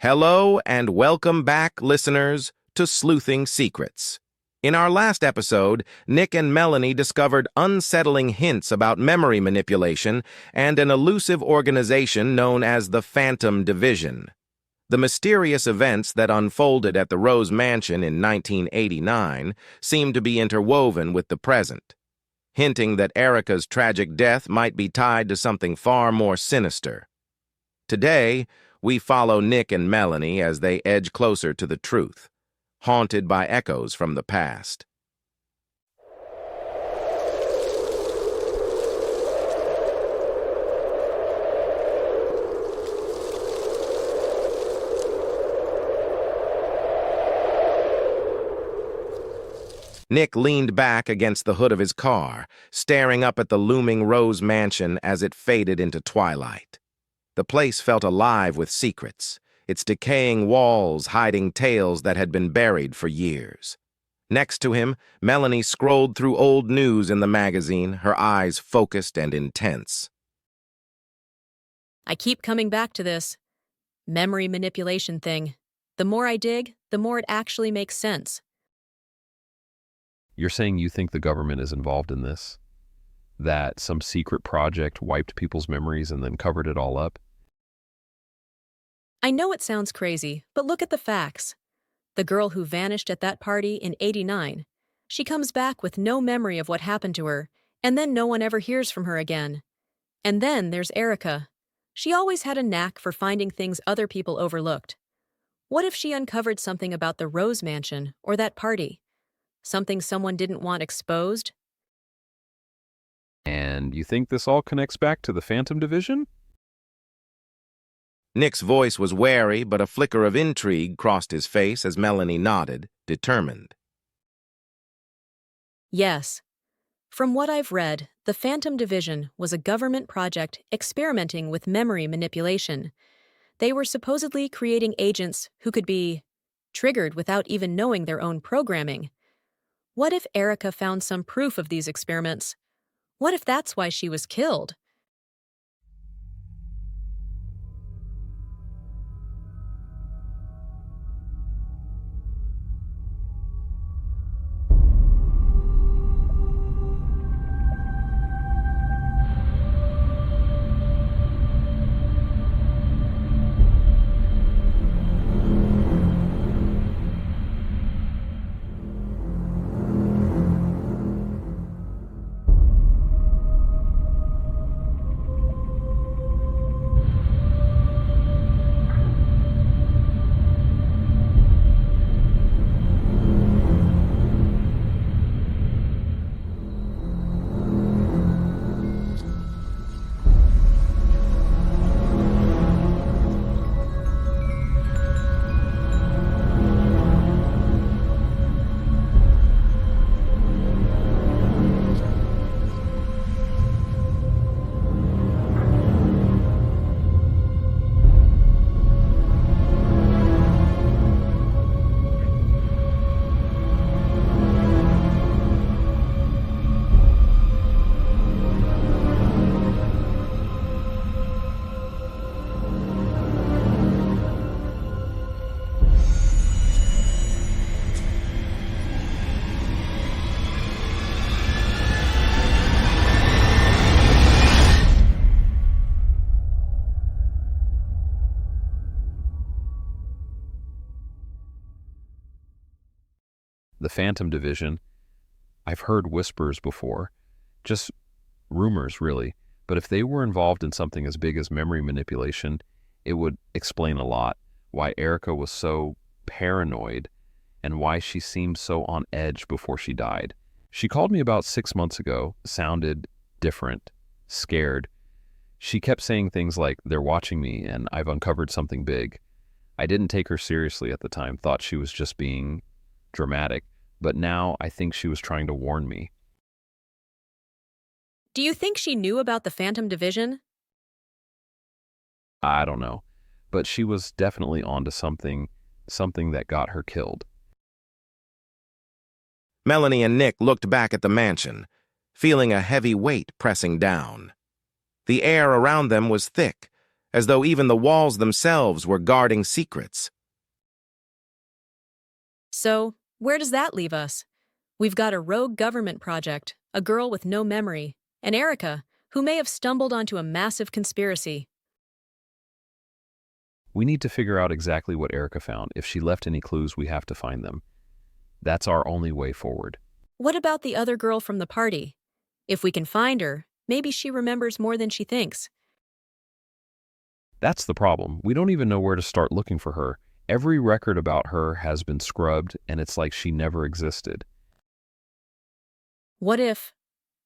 Hello and welcome back, listeners, to Sleuthing Secrets. In our last episode, Nick and Melanie discovered unsettling hints about memory manipulation and an elusive organization known as the Phantom Division. The mysterious events that unfolded at the Rose Mansion in 1989 seemed to be interwoven with the present, hinting that Erica's tragic death might be tied to something far more sinister. Today, we follow Nick and Melanie as they edge closer to the truth, haunted by echoes from the past. Nick leaned back against the hood of his car, staring up at the looming Rose Mansion as it faded into twilight. The place felt alive with secrets, its decaying walls hiding tales that had been buried for years. Next to him, Melanie scrolled through old news in the magazine, her eyes focused and intense. I keep coming back to this memory manipulation thing. The more I dig, the more it actually makes sense. You're saying you think the government is involved in this? That some secret project wiped people's memories and then covered it all up? I know it sounds crazy, but look at the facts. The girl who vanished at that party in '89, she comes back with no memory of what happened to her, and then no one ever hears from her again. And then there's Erica. She always had a knack for finding things other people overlooked. What if she uncovered something about the Rose Mansion or that party? Something someone didn't want exposed? And you think this all connects back to the Phantom Division? Nick's voice was wary, but a flicker of intrigue crossed his face as Melanie nodded, determined. Yes. From what I've read, the Phantom Division was a government project experimenting with memory manipulation. They were supposedly creating agents who could be triggered without even knowing their own programming. What if Erica found some proof of these experiments? What if that's why she was killed? The Phantom Division, I've heard whispers before, just rumors really, but if they were involved in something as big as memory manipulation, it would explain a lot why Erica was so paranoid and why she seemed so on edge before she died. She called me about 6 months ago, sounded different, scared. She kept saying things like, "They're watching me and I've uncovered something big." I didn't take her seriously at the time, thought she was just being dramatic, but now I think she was trying to warn me. Do you think she knew about the Phantom Division? I don't know, but she was definitely onto something that got her killed. Melanie and Nick looked back at the mansion, feeling a heavy weight pressing down. The air around them was thick, as though even the walls themselves were guarding secrets. So, where does that leave us? We've got a rogue government project, a girl with no memory, and Erica, who may have stumbled onto a massive conspiracy. We need to figure out exactly what Erica found. If she left any clues, we have to find them. That's our only way forward. What about the other girl from the party? If we can find her, maybe she remembers more than she thinks. That's the problem. We don't even know where to start looking for her. Every record about her has been scrubbed, and it's like she never existed. What if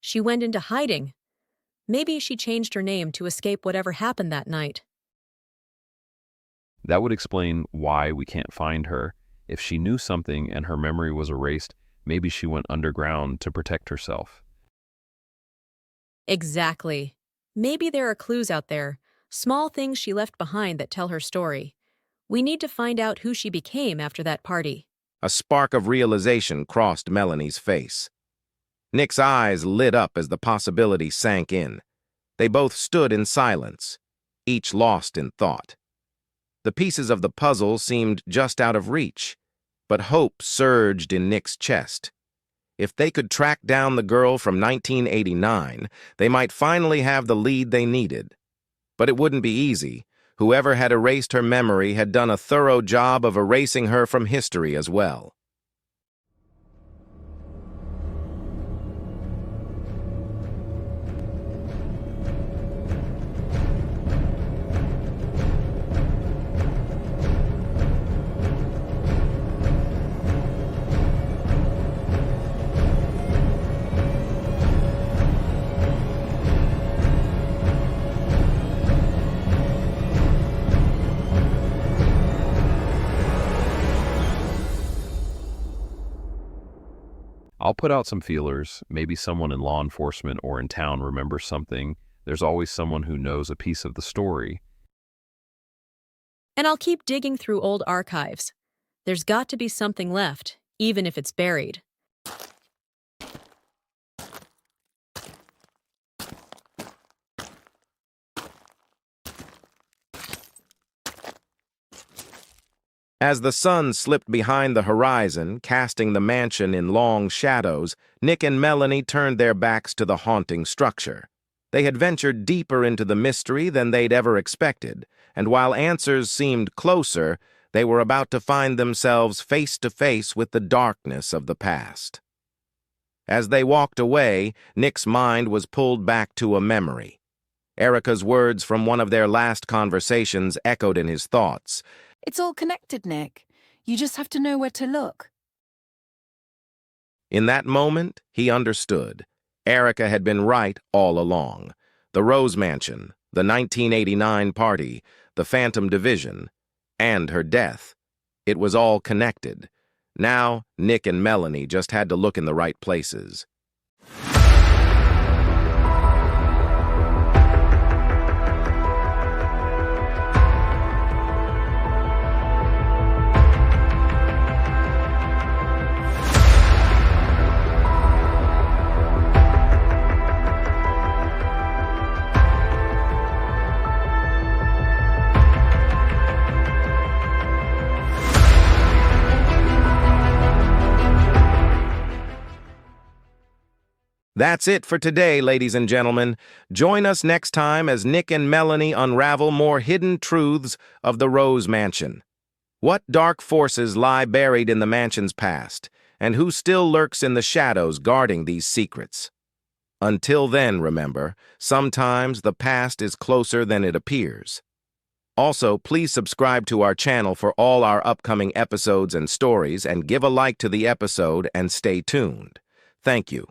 she went into hiding? Maybe she changed her name to escape whatever happened that night. That would explain why we can't find her. If she knew something and her memory was erased, maybe she went underground to protect herself. Exactly. Maybe there are clues out there, small things she left behind that tell her story. We need to find out who she became after that party. A spark of realization crossed Melanie's face. Nick's eyes lit up as the possibility sank in. They both stood in silence, each lost in thought. The pieces of the puzzle seemed just out of reach, but hope surged in Nick's chest. If they could track down the girl from 1989, they might finally have the lead they needed. But it wouldn't be easy. Whoever had erased her memory had done a thorough job of erasing her from history as well. I'll put out some feelers. Maybe someone in law enforcement or in town remembers something. There's always someone who knows a piece of the story. And I'll keep digging through old archives. There's got to be something left, even if it's buried. As the sun slipped behind the horizon, casting the mansion in long shadows, Nick and Melanie turned their backs to the haunting structure. They had ventured deeper into the mystery than they'd ever expected, and while answers seemed closer, they were about to find themselves face to face with the darkness of the past. As they walked away, Nick's mind was pulled back to a memory. Erica's words from one of their last conversations echoed in his thoughts. It's all connected, Nick. You just have to know where to look. In that moment, he understood. Erica had been right all along. The Rose Mansion, the 1989 party, the Phantom Division, and her death. It was all connected. Now, Nick and Melanie just had to look in the right places. That's it for today, ladies and gentlemen. Join us next time as Nick and Melanie unravel more hidden truths of the Rose Mansion. What dark forces lie buried in the mansion's past, and who still lurks in the shadows guarding these secrets? Until then, remember, sometimes the past is closer than it appears. Also, please subscribe to our channel for all our upcoming episodes and stories, and give a like to the episode and stay tuned. Thank you.